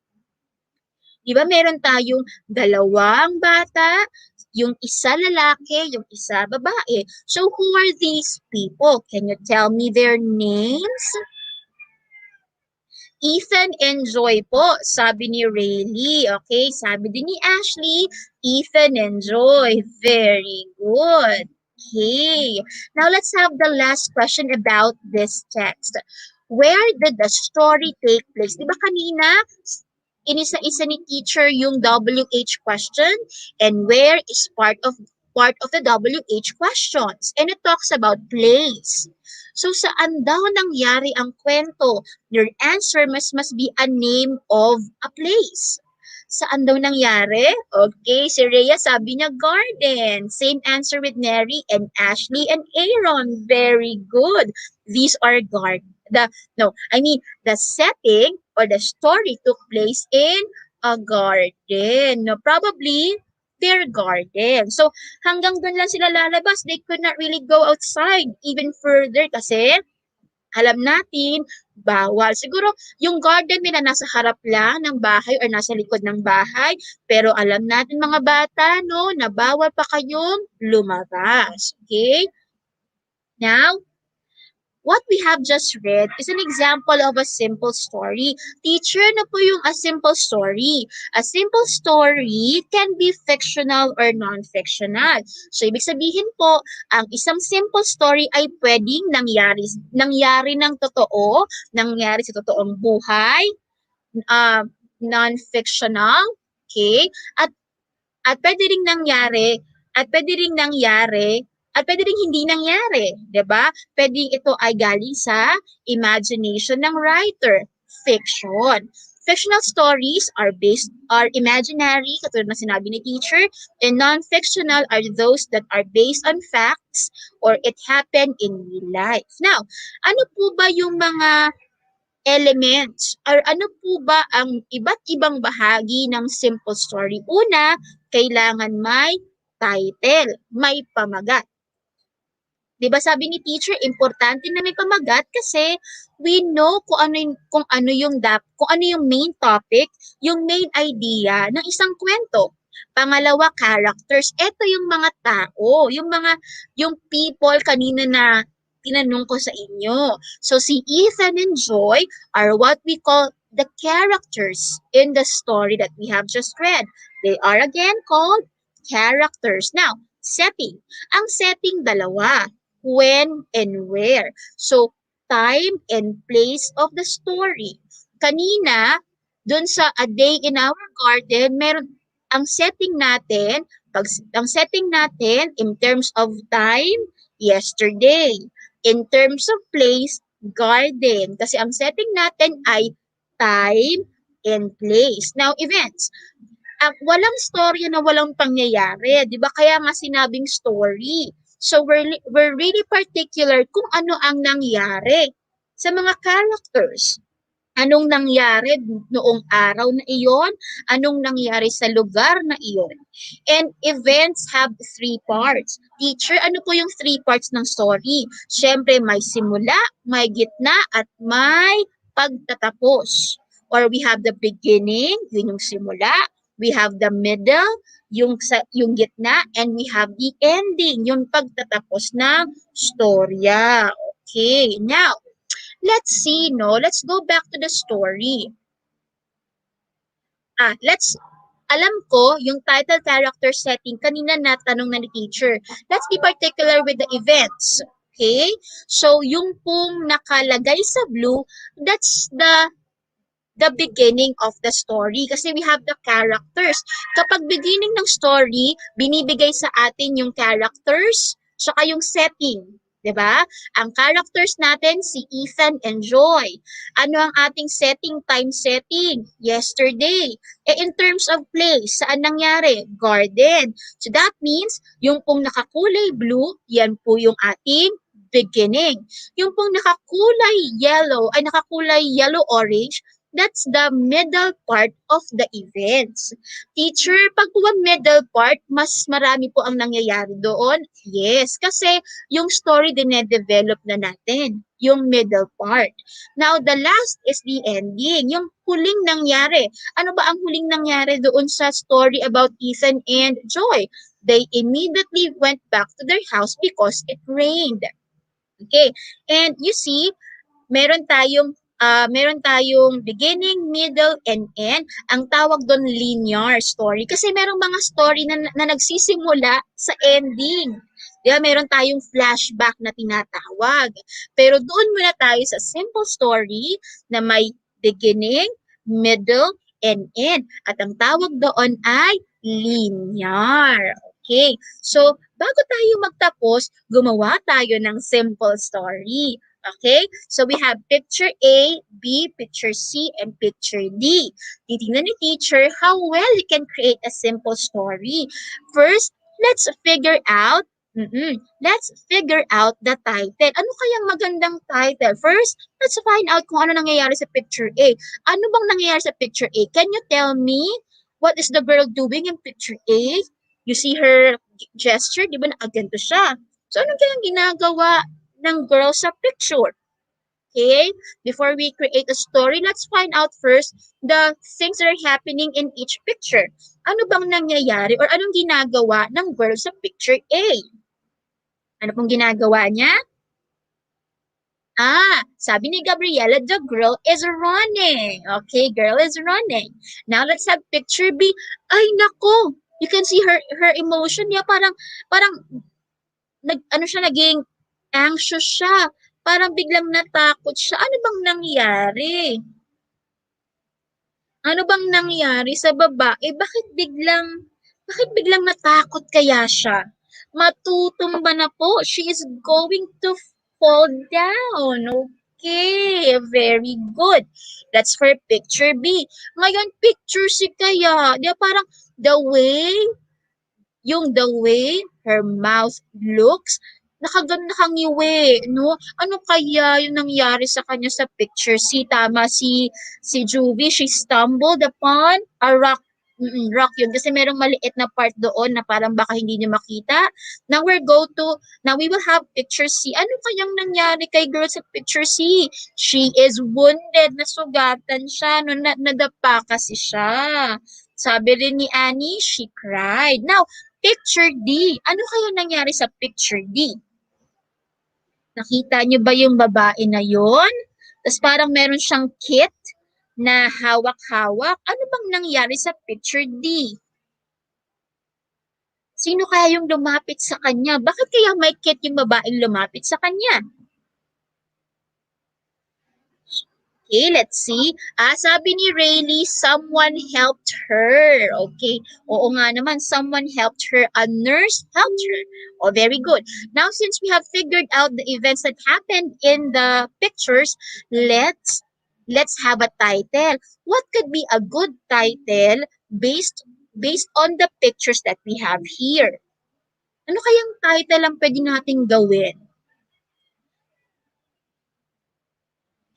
Di ba meron tayong dalawang bata, yung isa lalaki, yung isa babae. So who are these people? Can you tell me their names? Ethan and Joy po, sabi ni Rayleigh. Okay, sabi din ni Ashley, Ethan and Joy. Very good. Okay, now let's have the last question about this text. Where did the story take place? Di ba kanina, inisa-isa ni teacher yung WH question, and where is part of the WH questions, and it talks about place. So saan daw nangyari ang kwento? Your answer must be a name of a place. Saan daw nangyari? Okay, si Rhea sabi niya garden. Same answer with Neri and Ashley and Aaron. Very good. These are the setting or the story took place in a garden. No, probably their garden. So hanggang doon lang sila lalabas. They could not really go outside even further kasi alam natin, bawal. Siguro, yung garden nila nasa harap lang ng bahay or nasa likod ng bahay. Pero alam natin mga bata, no, na bawal pa kayong lumabas. Okay? Now, what we have just read is an example of a simple story. Teacher, ano po yung a simple story? A simple story can be fictional or non-fictional. So, ibig sabihin po, ang isang simple story ay pwedeng nangyari ng totoo, nangyari sa totoong buhay, non-fictional, okay? At pwede ring nangyari, at pwede ring nangyari, at pwede ring hindi nangyari, 'di ba? Pwedeng ito ay galing sa imagination ng writer, fiction. Fictional stories are imaginary, katulad ng sinabi ni teacher, and non-fictional are those that are based on facts or it happened in real life. Now, ano po ba yung mga elements or ano po ba ang iba't ibang bahagi ng simple story? Una, kailangan may title, may pamagat. 'Di ba sabi ni teacher, importante na may pamagat kasi we know kung ano yung main topic, yung main idea ng isang kwento. Pangalawa, characters. Ito yung mga tao, yung people kanina na tinanong ko sa inyo. So si Ethan and Joy are what we call the characters in the story that we have just read. They are again called characters. Now, setting. Ang setting dalawa, when and where. So, time and place of the story. Kanina, dun sa A Day in Our Garden, ang setting natin, in terms of time, yesterday. In terms of place, garden. Kasi ang setting natin ay time and place. Now, events. Walang storya na walang pangyayari, 'di ba? Kaya nga sinabing story. So we're really particular kung ano ang nangyari sa mga characters. Anong nangyari noong araw na iyon? Anong nangyari sa lugar na iyon? And events have 3 parts. Teacher, ano po yung 3 parts ng story? Siyempre, may simula, may gitna, at may pagtatapos. Or we have the beginning, yun yung simula. We have the middle, yung gitna, and we have the ending, yung pagtatapos ng storya. Okay, now, let's see, no? Let's go back to the story. Alam ko, yung title character setting, kanina natanong na ni teacher. Let's be particular with the events. Okay? So, yung pong nakalagay sa blue, that's the beginning of the story kasi we have the characters. Kapag beginning ng story, binibigay sa atin yung characters saka yung setting. 'Di ba? Ang characters natin si Ethan and Joy. Ano ang ating time setting? Yesterday. In terms of place, saan nangyari? Garden. So that means yung pong nakakulay blue, yan po yung ating beginning. Yung pong nakakulay yellow orange, That's the middle part of the events. Teacher, pag po ang middle part, mas marami po ang nangyayari doon? Yes, kasi yung story dine-develop na natin, yung middle part. Now, the last is the ending, yung huling nangyari. Ano ba ang huling nangyari doon sa story about Ethan and Joy? They immediately went back to their house because it rained. Okay, and you see, meron tayong beginning, middle, and end. Ang tawag doon linear story kasi merong mga story na nagsisimula sa ending. Di ba? Meron tayong flashback na tinatawag. Pero doon muna tayo sa simple story na may beginning, middle, and end. At ang tawag doon ay linear. Okay. So, bago tayo magtapos, gumawa tayo ng simple story. Okay? So we have picture A, B, picture C, and picture D. Titingnan ni teacher how well you can create a simple story. First, let's figure out the title. Ano kayang magandang title? First, let's find out kung ano nangyayari sa picture A. Ano bang nangyayari sa picture A? Can you tell me what is the girl doing in picture A? You see her gesture, di ba nakaganto siya? So, ano kayang ginagawa ng girl sa picture? Okay? Before we create a story, let's find out first the things that are happening in each picture. Ano bang nangyayari or anong ginagawa ng girl sa picture A? Ano pong ginagawa niya? Sabi ni Gabriela, the girl is running. Okay, girl is running. Now, let's have picture B. Ay, nako! You can see her emotion niya. Parang naging anxious siya. Parang biglang natakot siya. Ano bang nangyari? Ano bang nangyari sa babae? Bakit biglang natakot kaya siya? Matutumba na po. She is going to fall down. Okay, very good. That's for picture B. Ngayon, picture C kaya. Di ba parang the way her mouth looks, nakangiwi, no? Ano kaya yung nangyari sa kanya sa picture? Tama si Juvie, she stumbled upon a rock. Rock yun. Kasi merong maliit na part doon na parang baka hindi niyo makita. Now we will have picture C. Ano kayang nangyari kay girl sa picture C? She is wounded. Nasugatan siya. No, nadapa kasi siya. Sabi rin ni Annie, she cried. Now, picture D. Ano kaya nangyari sa picture D? Nakita niyo ba yung babae na yon? Tapos parang meron siyang kit na hawak-hawak. Ano bang nangyari sa picture D? Sino kaya yung lumapit sa kanya? Bakit kaya may kit yung babaeng lumapit sa kanya? Okay, let's see. Sabi ni Rayleigh, someone helped her. Okay. Oo nga naman, someone helped her. A nurse helped her. Oh, very good. Now, since we have figured out the events that happened in the pictures, let's have a title. What could be a good title based on the pictures that we have here? Ano kayang title ang pwede nating gawin?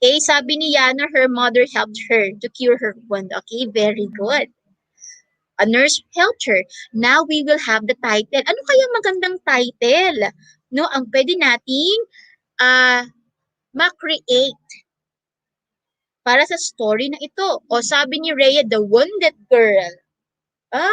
Okay, sabi ni Yana, her mother helped her to cure her wound. Okay, very good. A nurse helped her. Now we will have the title. Ano kaya magandang title? No, ang pwede nating ma-create para sa story na ito. O sabi ni Rhea, the wounded girl.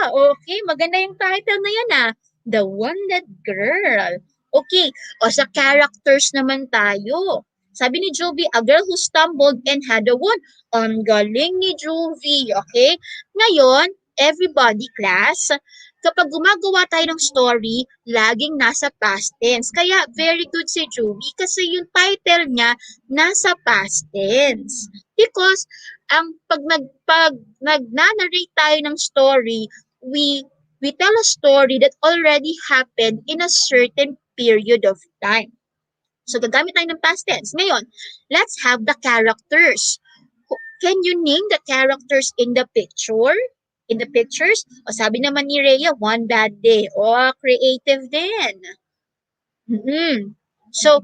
Okay. Maganda yung title na yan The Wounded Girl. Okay. O sa characters naman tayo. Sabi ni Juvie, a girl who stumbled and had a wound. Ang galing ni Juvie. Okay? Ngayon, everybody, class, kapag gumagawa tayo ng story, laging nasa past tense. Kaya, very good si Juvie kasi yung title niya nasa past tense. Because, pag nag-narrate tayo ng story, we tell a story that already happened in a certain period of time. So, gagamit tayo ng past tense. Ngayon, let's have the characters. Can you name the characters in the picture? In the pictures? O sabi naman ni Rhea, one bad day. Creative din. So,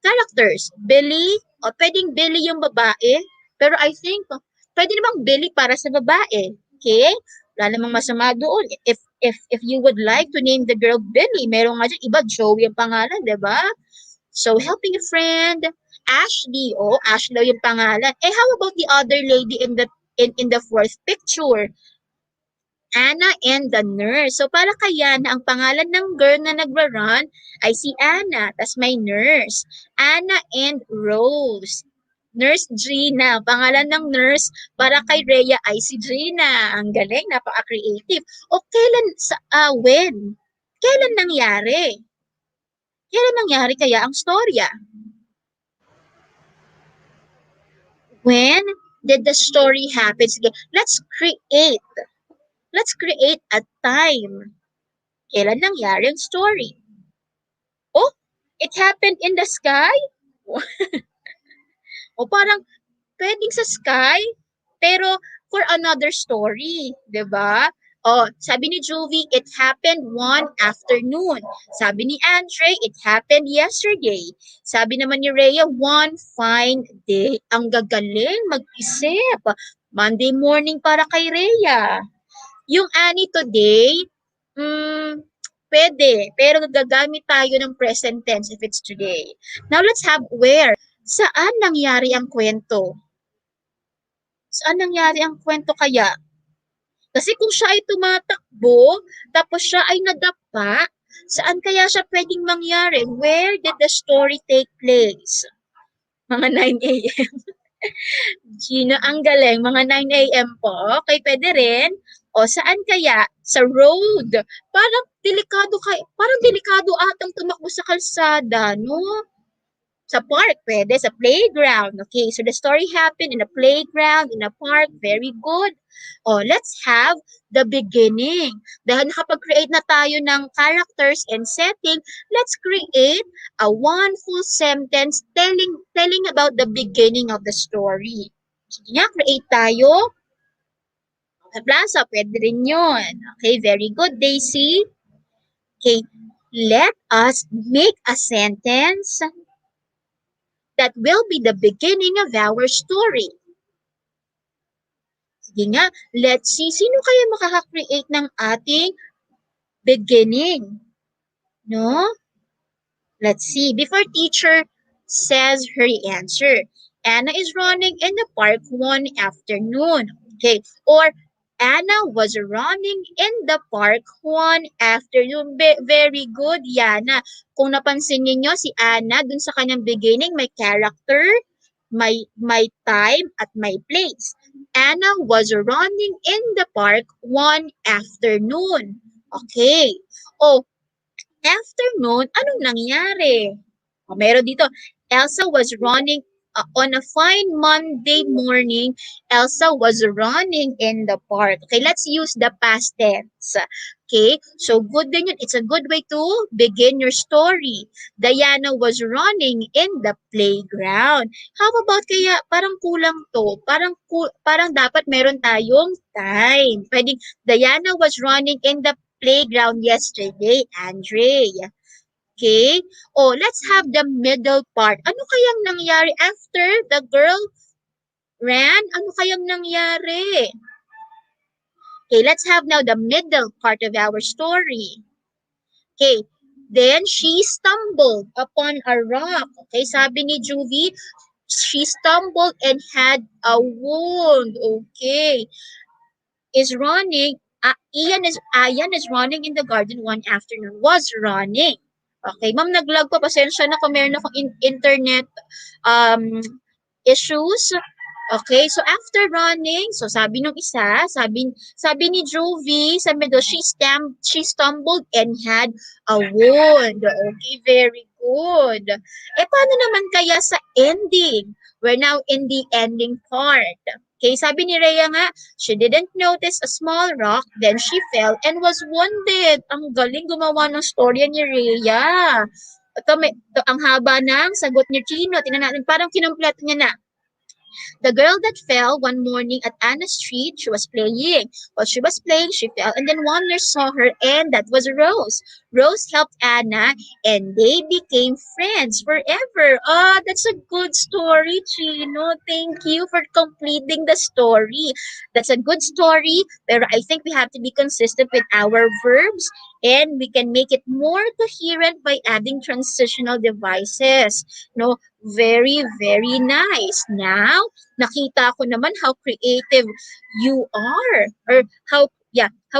characters. Billy, pwedeng Billy yung babae. Pero I think, pwede namang Billy para sa babae. Okay? Wala namang masama doon. If you would like to name the girl Billy, meron nga dyan, iba Joey ang pangalan, di ba? So, helping a friend, Ashley. Oh, Ashley daw yung pangalan. Eh, how about the other lady in the fourth picture? Anna and the nurse. So, para kaya na ang pangalan ng girl na nagra-run ay si Anna, tas may nurse. Anna and Rose. Nurse Gina. Pangalan ng nurse para kay Rhea ay si Gina. Ang galing, napaka-creative. O when? Kailan nangyari? Kailan nangyari kaya ang storya? When did the story happen? Sige, let's create a time. Kailan nangyari ang story? Oh, it happened in the sky? O parang pwedeng sa sky, pero for another story, 'di ba? Oh, sabi ni Juvie, it happened one afternoon. Sabi ni Andre, it happened yesterday. Sabi naman ni Rhea, one fine day. Ang gagaling mag-isip. Monday morning para kay Rhea. Yung Annie today, pwede. Pero gagamit tayo ng present tense if it's today. Now let's have where. Saan nangyari ang kwento? Saan nangyari ang kwento kaya? Kasi kung siya ay tumatakbo, tapos siya ay nadapa, saan kaya siya pwedeng mangyari? Where did the story take place? Mga 9 a.m. Gino, ang galing. Mga 9 a.m. po. Okay, pwede rin. O saan kaya? Sa road. Parang delikado atang tumakbo sa kalsada, no? Sa park, pwede. Sa playground. Okay, so the story happened in a playground, in a park. Very good. Oh, let's have the beginning. Dahil nakapag-create na tayo ng characters and setting, let's create a one full sentence telling about the beginning of the story. Sige nga, create tayo. Plaza, pwede rin yun. Okay, very good, Daisy. Okay, let us make a sentence that will be the beginning of our story. Sige nga, let's see, sino kaya makaka-create ng ating beginning? No? Let's see, before teacher says her answer. Anna is running in the park one afternoon. Okay, or Anna was running in the park one afternoon. Very good, Yana. Kung napansin niyo si Anna, dun sa kanyang beginning, may character, may time, at may place. Anna was running in the park one afternoon. Okay. Oh, afternoon, anong nangyari? Oh, meron dito, Elsa was running on a fine Monday morning. Elsa was running in the park. Okay, let's use the past tense. Okay, so good din yun. It's a good way to begin your story. Diana was running in the playground. How about kaya parang kulang to? Parang dapat meron tayong time. Pwedeng Diana was running in the playground yesterday, Andre. Okay? Oh, let's have the middle part. Ano kayang nangyari after the girl ran? Ano kayang nangyari? Okay, let's have now the middle part of our story. Okay, then she stumbled upon a rock. Okay, sabi ni Juvie, she stumbled and had a wound. Okay, is running. Ian is running in the garden one afternoon. Was running. Okay, ma'am, nag-lag pa. Pasensya na kung meron akong internet issues. Okay, so after running, so sabi nung isa, sabi ni Juvie, sa middle, she stumbled and had a wound. Okay, very good. Paano naman kaya sa ending? We're now in the ending part. Okay, sabi ni Rhea nga, she didn't notice a small rock, then she fell and was wounded. Ang galing gumawa ng storya ni Rhea. Ito, ang haba ng sagot ni Chino. Tingnan natin, parang kinumpleto niya na. The girl that fell one morning at Anna's street, she was playing. While she was playing, she fell, and then one nurse saw her, and that was Rose. Rose helped Anna, and they became friends forever. Ah, that's a good story, Chino. Thank you for completing the story. That's a good story, but I think we have to be consistent with our verbs, and we can make it more coherent by adding transitional devices. No, very, very nice. Now, nakita ko naman how creative you are, or how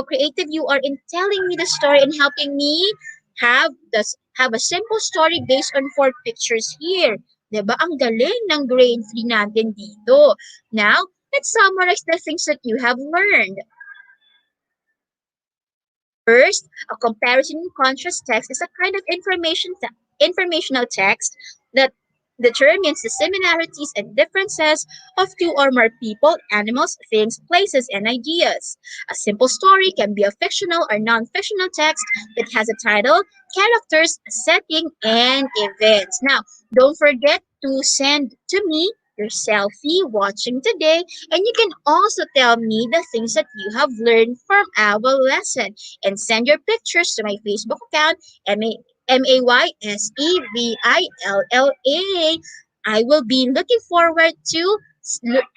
creative you are in telling me the story and helping me have a simple story based on 4 pictures here. 'Di ba? Ang galing ng grade 3 natin dito. Now, let's summarize the things that you have learned. First, a comparison and contrast text is a kind of informational text that determines the similarities and differences of two or more people, animals, things, places, and ideas. A simple story can be a fictional or non-fictional text that has a title, characters, a setting, and events. Now, don't forget to send to me your selfie watching today, and you can also tell me the things that you have learned from our lesson, and send your pictures to my Facebook account, Maysevilla. I will be looking forward to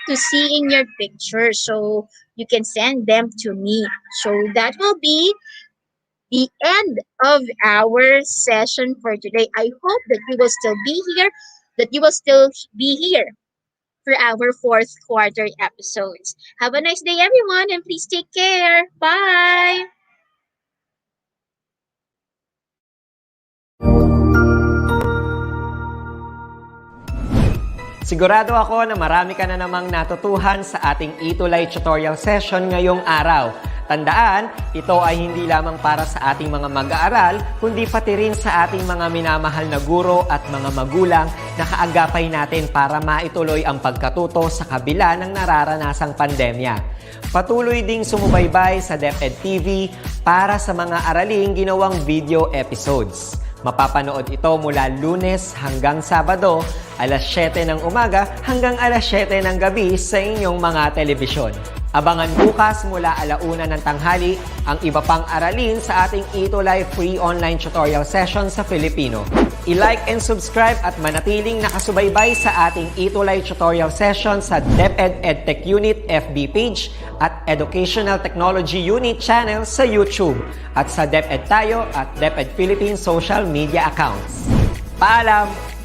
seeing your pictures, so you can send them to me. So that will be the end of our session for today. I hope that you will still be here for our fourth quarter episodes. Have a nice day, everyone, and please take care. Bye. Sigurado ako na marami ka na namang natutuhan sa ating ETUlay tutorial session ngayong araw. Tandaan, ito ay hindi lamang para sa ating mga mag-aaral, kundi pati rin sa ating mga minamahal na guro at mga magulang na kaagapay natin para maituloy ang pagkatuto sa kabila ng nararanasang pandemya. Patuloy ding sumubaybay sa DepEd TV para sa mga araling ginawang video episodes. Mapapanood ito mula Lunes hanggang Sabado, alas 7 ng umaga hanggang alas 7 ng gabi sa inyong mga telebisyon. Abangan bukas mula 1:00 ng tanghali ang iba pang aralin sa ating ETUlay free online tutorial session sa Filipino. I-like and subscribe at manatiling nakasubaybay sa ating ETUlay tutorial session sa DepEd Edtech Unit FB page at Educational Technology Unit channel sa YouTube at sa DepEd Tayo at DepEd Philippines social media accounts. Paalam!